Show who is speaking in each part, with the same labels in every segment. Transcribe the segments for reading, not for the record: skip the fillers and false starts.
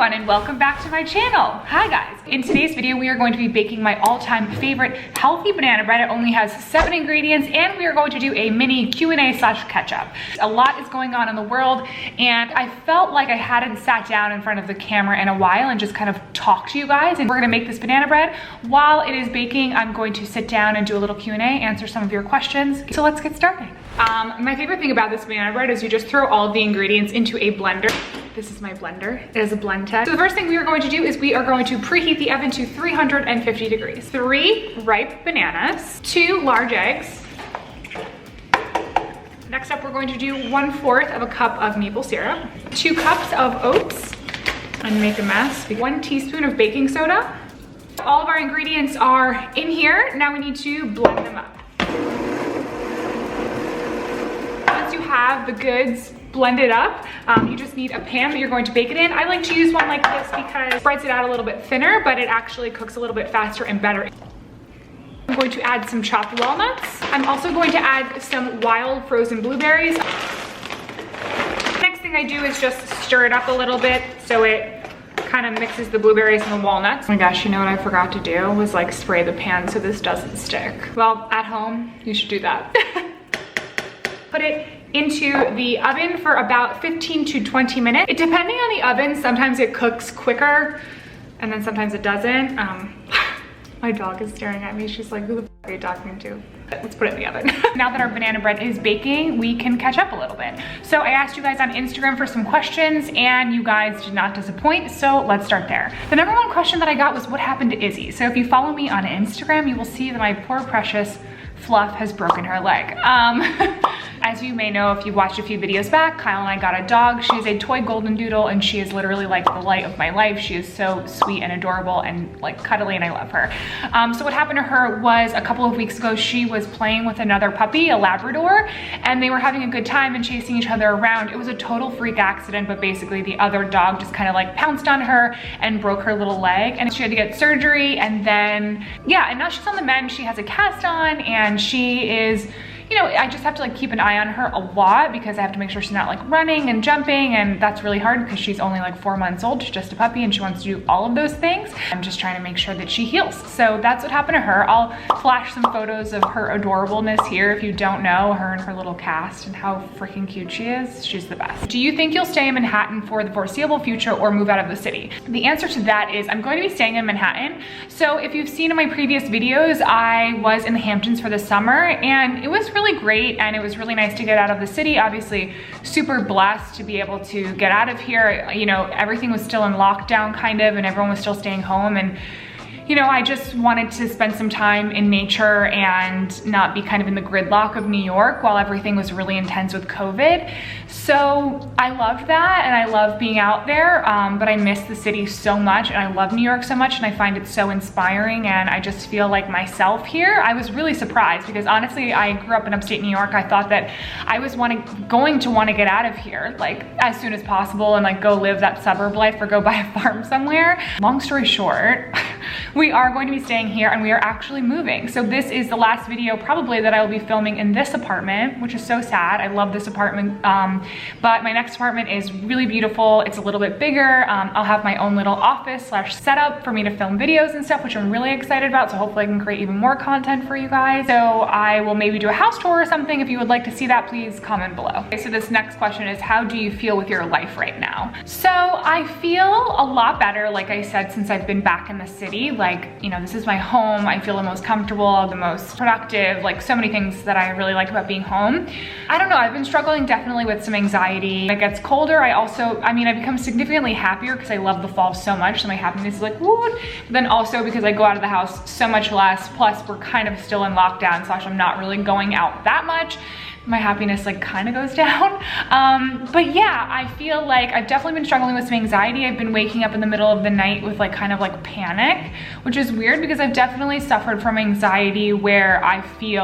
Speaker 1: everyone and welcome back to my channel. Hi guys. In today's video, we are going to be baking my all-time favorite healthy banana bread. It only has 7 ingredients and we are going to do a mini Q&A slash catch-up. A lot is going on in the world and I felt like I hadn't sat down in front of the camera in a while and just kind of talked to you guys. And we're gonna make this banana bread. While it is baking, I'm going to sit down and do a little Q&A, answer some of your questions. So let's get started. My favorite thing about this banana bread is you just throw all of the ingredients into a blender. This is my blender. It is a blend tech. So the first thing we are going to do is we are going to preheat the oven to 350 degrees. 3 ripe bananas, 2 large eggs. Next up, we're going to do 1/4 of a cup of maple syrup, 2 cups of oats, and make a mess. 1 teaspoon of baking soda. All of our ingredients are in here. Now we need to blend them up. Once you have the goods blended up, you just need a pan that you're going to bake it in. I like to use one like this because it spreads it out a little bit thinner, but it actually cooks a little bit faster and better. I'm going to add some chopped walnuts. I'm also going to add some wild frozen blueberries. Next thing I do is just stir it up a little bit so it kind of mixes the blueberries and the walnuts. Oh my gosh, you know what I forgot to do was like spray the pan so this doesn't stick. Well, at home, you should do that. Put it into the oven for about 15 to 20 minutes. Depending on the oven, sometimes it cooks quicker and then sometimes it doesn't. My dog is staring at me. She's like, who the f are you talking to? Let's put it in the oven. Now that our banana bread is baking, we can catch up a little bit. So I asked you guys on Instagram for some questions and you guys did not disappoint, so let's start there. The number 1 question that I got was what happened to Izzy? So if you follow me on Instagram, you will see that my poor precious Fluff has broken her leg. As you may know, if you watched a few videos back, Kyle and I got a dog. She is a toy golden doodle and she is literally like the light of my life. She is so sweet and adorable and like cuddly and I love her. So what happened to her was a couple of weeks ago, she was playing with another puppy, a Labrador, and they were having a good time and chasing each other around. It was a total freak accident, but basically the other dog just kind of like pounced on her and broke her little leg and she had to get surgery and then, yeah, and now she's on the mend. She has a cast on and she is, you know, I just have to like keep an eye on her a lot because I have to make sure she's not like running and jumping, and that's really hard because she's only like 4 months old. She's just a puppy and she wants to do all of those things. I'm just trying to make sure that she heals. So that's what happened to her. I'll flash some photos of her adorableness here if you don't know her and her little cast and how freaking cute she is. She's the best. Do you think you'll stay in Manhattan for the foreseeable future or move out of the city? The answer to that is I'm going to be staying in Manhattan. So if you've seen in my previous videos, I was in the Hamptons for the summer and it was really great and it was really nice to get out of the city. Obviously super blessed to be able to get out of here. You know, everything was still in lockdown kind of and everyone was still staying home, and you know, I just wanted to spend some time in nature and not be kind of in the gridlock of New York while everything was really intense with COVID. So I loved that and I love being out there, but I miss the city so much and I love New York so much and I find it so inspiring and I just feel like myself here. I was really surprised because honestly, I grew up in upstate New York. I thought that I was going to want to get out of here like as soon as possible and like go live that suburb life or go buy a farm somewhere. Long story short, we are going to be staying here and we are actually moving. So this is the last video probably that I will be filming in this apartment, which is so sad. I love this apartment, but my next apartment is really beautiful. It's a little bit bigger. I'll have my own little office slash setup for me to film videos and stuff, which I'm really excited about. So hopefully I can create even more content for you guys. So I will maybe do a house tour or something. If you would like to see that, please comment below. Okay, so this next question is, how do you feel with your life right now? So I feel a lot better, like I said, since I've been back in the city. Like, you know, this is my home. I feel the most comfortable, the most productive, like so many things that I really like about being home. I don't know, I've been struggling definitely with some anxiety. When it gets colder, I become significantly happier because I love the fall so much. So my happiness is like, woo. But then also because I go out of the house so much less, plus we're kind of still in lockdown, slash I'm not really going out that much. My happiness like kind of goes down. But yeah, I feel like I've definitely been struggling with some anxiety. I've been waking up in the middle of the night with like kind of like panic, which is weird because I've definitely suffered from anxiety where I feel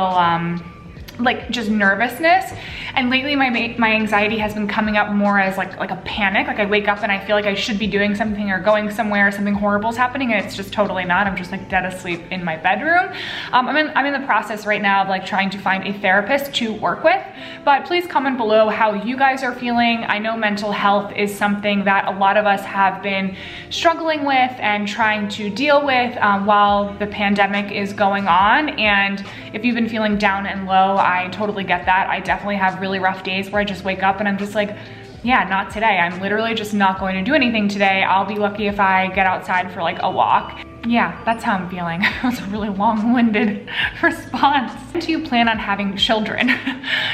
Speaker 1: like just nervousness. And lately my anxiety has been coming up more as like a panic. Like I wake up and I feel like I should be doing something or going somewhere, something horrible is happening, and it's just totally not. I'm just like dead asleep in my bedroom. I'm in the process right now of like trying to find a therapist to work with, but please comment below how you guys are feeling. I know mental health is something that a lot of us have been struggling with and trying to deal with while the pandemic is going on. And if you've been feeling down and low, I totally get that. I definitely have really rough days where I just wake up and I'm just like, yeah, not today. I'm literally just not going to do anything today. I'll be lucky if I get outside for like a walk. Yeah, that's how I'm feeling. It was a really long-winded response. Do you plan on having children?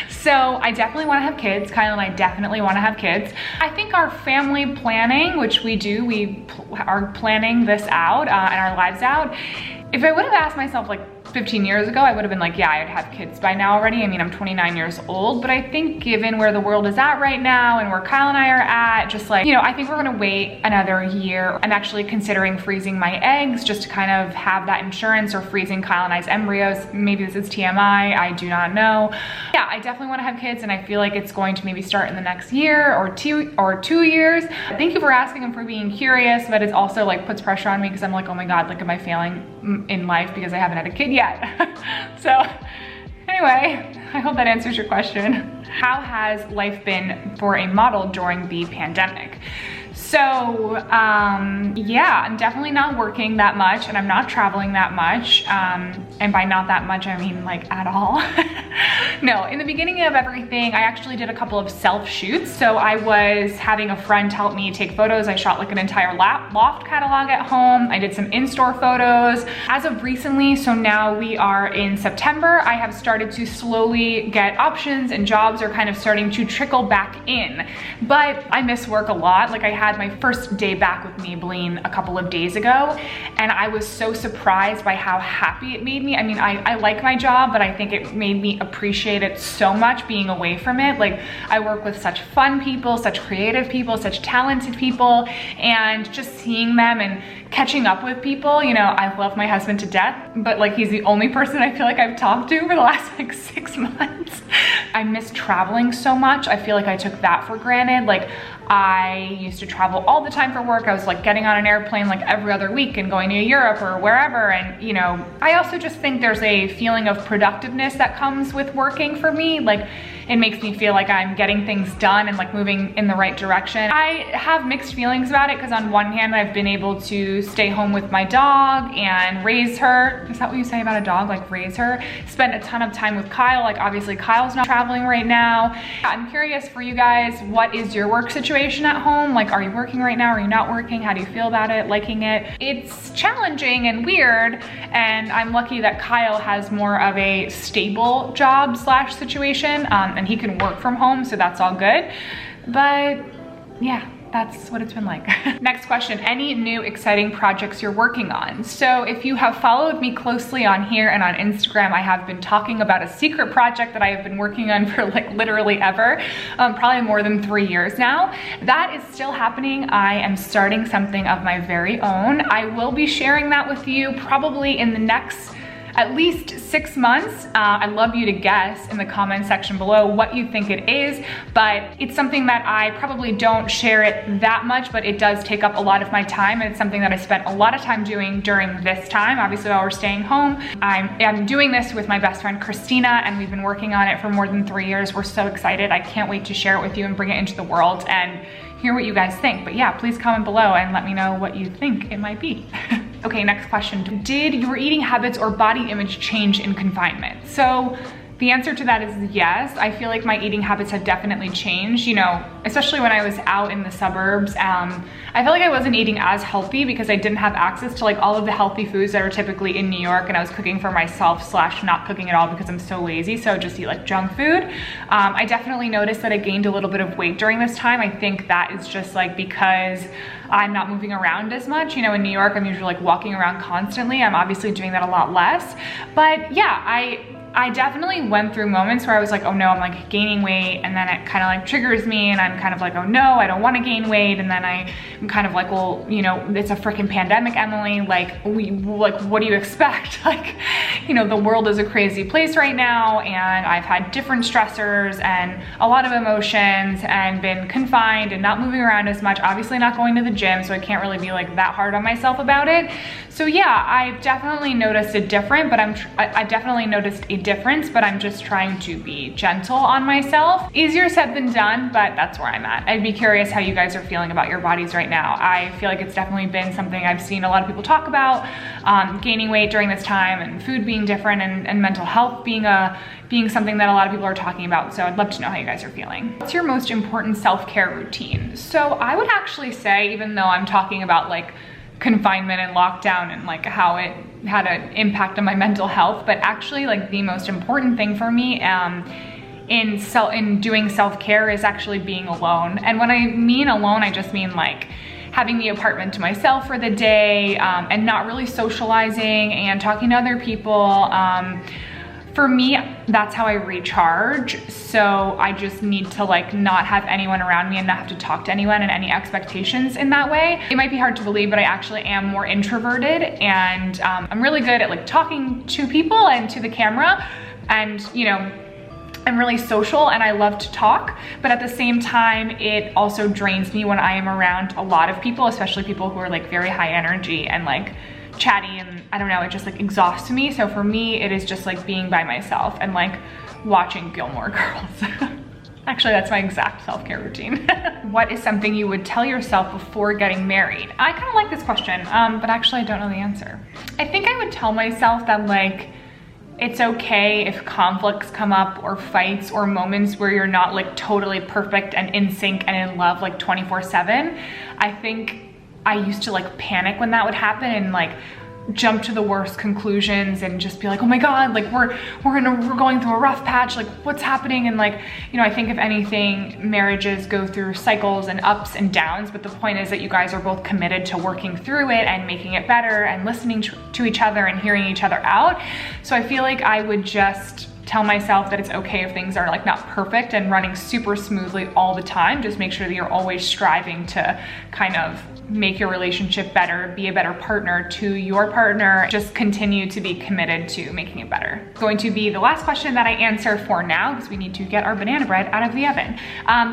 Speaker 1: So I definitely want to have kids. Kyle and I definitely want to have kids. I think our family planning, which we do, we are planning this out and our lives out. If I would have asked myself like 15 years ago, I would have been like, yeah, I'd have kids by now already. I mean, I'm 29 years old, but I think given where the world is at right now and where Kyle and I are at, just like, you know, I think we're gonna wait another year. I'm actually considering freezing my eggs just to kind of have that insurance, or freezing Kyle and I's embryos. Maybe this is TMI, I do not know. Yeah, I definitely wanna have kids, and I feel like it's going to maybe start in the next year or two years. Thank you for asking and for being curious, but it also like puts pressure on me because I'm like, oh my God, like am I failing in life because I haven't had a kid yet? So anyway, I hope that answers your question. How has life been for a model during the pandemic? So yeah, I'm definitely not working that much and I'm not traveling that much. And by not that much, I mean like at all. No, in the beginning of everything, I actually did a couple of self shoots. So I was having a friend help me take photos. I shot like an entire loft catalog at home. I did some in-store photos. As of recently, so now we are in September, I have started to slowly get options and jobs are kind of starting to trickle back in. But I miss work a lot. Like I had my first day back with Maybelline a couple of days ago, and I was so surprised by how happy it made me. I mean, I like my job, but I think it made me appreciate it so much being away from it. Like I work with such fun people, such creative people, such talented people, and just seeing them and catching up with people. You know, I love my husband to death, but like he's the only person I feel like I've talked to for the last like 6 months. I miss traveling so much. I feel like I took that for granted. Like I used to travel all the time for work. I was like getting on an airplane like every other week and going to Europe or wherever. And you know, I also just think there's a feeling of productiveness that comes with working for me. Like it makes me feel like I'm getting things done and like moving in the right direction. I have mixed feelings about it because on one hand, I've been able to stay home with my dog and raise her. Is that what you say about a dog? Like raise her? Spend a ton of time with Kyle. Like obviously Kyle's not traveling right now. I'm curious for you guys, what is your work situation at home? Like, are you working right now? Are you not working? How do you feel about it? Liking it? It's challenging and weird. And I'm lucky that Kyle has more of a stable job / situation. And he can work from home, so that's all good. But yeah, that's what it's been like. Next question, any new exciting projects you're working on? So if you have followed me closely on here and on Instagram, I have been talking about a secret project that I have been working on for like literally ever, probably more than 3 years now. That is still happening. I am starting something of my very own. I will be sharing that with you probably in the next at least 6 months. I'd love you to guess in the comment section below what you think it is, but it's something that I probably don't share it that much, but it does take up a lot of my time, and it's something that I spent a lot of time doing during this time, obviously while we're staying home. I'm doing this with my best friend Christina, and we've been working on it for more than 3 years. We're so excited. I can't wait to share it with you and bring it into the world and hear what you guys think. But yeah, please comment below and let me know what you think it might be. Okay, next question. Did your eating habits or body image change in confinement? So the answer to that is yes. I feel like my eating habits have definitely changed, you know, especially when I was out in the suburbs. I felt like I wasn't eating as healthy because I didn't have access to like all of the healthy foods that are typically in New York, and I was cooking for myself / not cooking at all because I'm so lazy, so just eat like junk food. I definitely noticed that I gained a little bit of weight during this time. I think that is just like because I'm not moving around as much. You know, in New York, I'm usually like walking around constantly. I'm obviously doing that a lot less. But yeah, I definitely went through moments where I was like, oh no, I'm like gaining weight, and then it kind of like triggers me and I'm kind of like, oh no, I don't want to gain weight. And then I'm kind of like, well, you know, it's a freaking pandemic, Emily, like what do you expect? Like, you know, the world is a crazy place right now, and I've had different stressors and a lot of emotions and been confined and not moving around as much, obviously not going to the gym, so I can't really be like that hard on myself about it. So yeah, I've definitely noticed I definitely noticed a difference, but I'm just trying to be gentle on myself. Easier said than done, but that's where I'm at. I'd be curious how you guys are feeling about your bodies right now. I feel like it's definitely been something I've seen a lot of people talk about, gaining weight during this time, and food being different, and mental health being something that a lot of people are talking about. So I'd love to know how you guys are feeling. What's your most important self-care routine? So I would actually say, even though I'm talking about like confinement and lockdown and like how it had an impact on my mental health, but actually like the most important thing for me in doing self-care is actually being alone. And when I mean alone, I just mean like having the apartment to myself for the day, and not really socializing and talking to other people. For me, that's how I recharge. So I just need to like not have anyone around me and not have to talk to anyone and any expectations in that way. It might be hard to believe, but I actually am more introverted, and I'm really good at like talking to people and to the camera, and you know, I'm really social and I love to talk, but at the same time, it also drains me when I am around a lot of people, especially people who are like very high energy and like chatty, and I don't know, it just like exhausts me. So for me, it is just like being by myself and like watching Gilmore Girls. Actually, that's my exact self-care routine. What is something you would tell yourself before getting married? I kind of like this question, but actually I don't know the answer. I think I would tell myself that like, it's okay if conflicts come up or fights or moments where you're not like totally perfect and in sync and in love like 24/7. I think I used to like panic when that would happen and like jump to the worst conclusions and just be like, oh my God, like we're going through a rough patch, like what's happening? And like, you know, I think if anything, marriages go through cycles and ups and downs, but the point is that you guys are both committed to working through it and making it better and listening to each other and hearing each other out. So I feel like I would just tell myself that it's okay if things are like not perfect and running super smoothly all the time. Just make sure that you're always striving to kind of make your relationship better, be a better partner to your partner, just continue to be committed to making it better. Going to be the last question that I answer for now, because we need to get our banana bread out of the oven.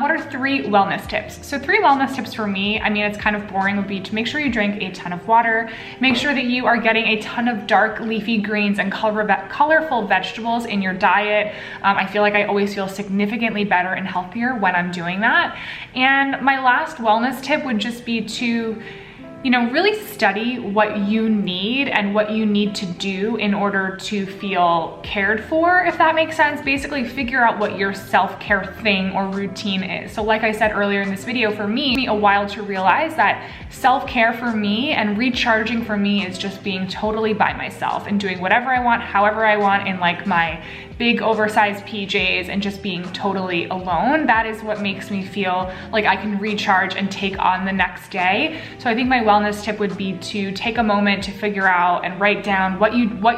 Speaker 1: What are 3 wellness tips? So 3 wellness tips for me, I mean, it's kind of boring, would be to make sure you drink a ton of water, make sure that you are getting a ton of dark leafy greens and colorful vegetables in your diet. I feel like I always feel significantly better and healthier when I'm doing that. And my last wellness tip would just be to, you know, really study what you need and what you need to do in order to feel cared for, if that makes sense. Basically figure out what your self-care thing or routine is. So like I said earlier in this video, for me, it took me a while to realize that self-care for me and recharging for me is just being totally by myself and doing whatever I want, however I want, in like my big oversized PJs and just being totally alone. That is what makes me feel like I can recharge and take on the next day. So I think my wellness tip would be to take a moment to figure out and write down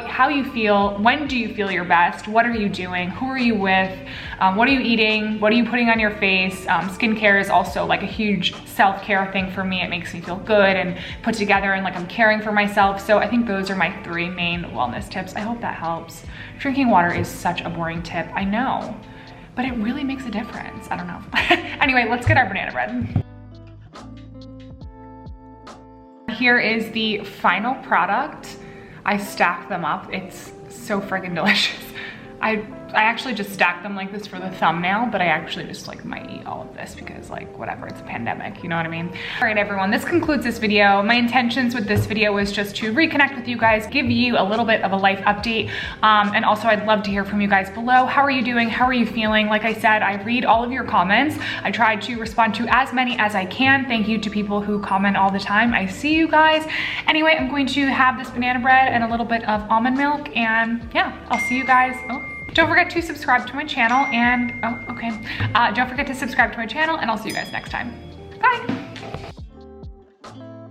Speaker 1: how you feel, when do you feel your best, what are you doing, who are you with, what are you eating, what are you putting on your face. Skincare is also like a huge self-care thing for me. It makes me feel good and put together and like I'm caring for myself. So I think those are my 3 main wellness tips. I hope that helps. Drinking water is such a boring tip, I know, but it really makes a difference. I don't know. Anyway, let's get our banana bread. Here is the final product. I stacked them up. It's so friggin' delicious. I actually just stacked them like this for the thumbnail, but I actually just like might eat all of this because like whatever, it's a pandemic, you know what I mean? All right, everyone, this concludes this video. My intentions with this video was just to reconnect with you guys, give you a little bit of a life update. And also I'd love to hear from you guys below. How are you doing? How are you feeling? Like I said, I read all of your comments. I try to respond to as many as I can. Thank you to people who comment all the time. I see you guys. Anyway, I'm going to have this banana bread and a little bit of almond milk, and yeah, I'll see you guys. Don't forget to subscribe to my channel and, don't forget to subscribe to my channel, and I'll see you guys next time. Bye.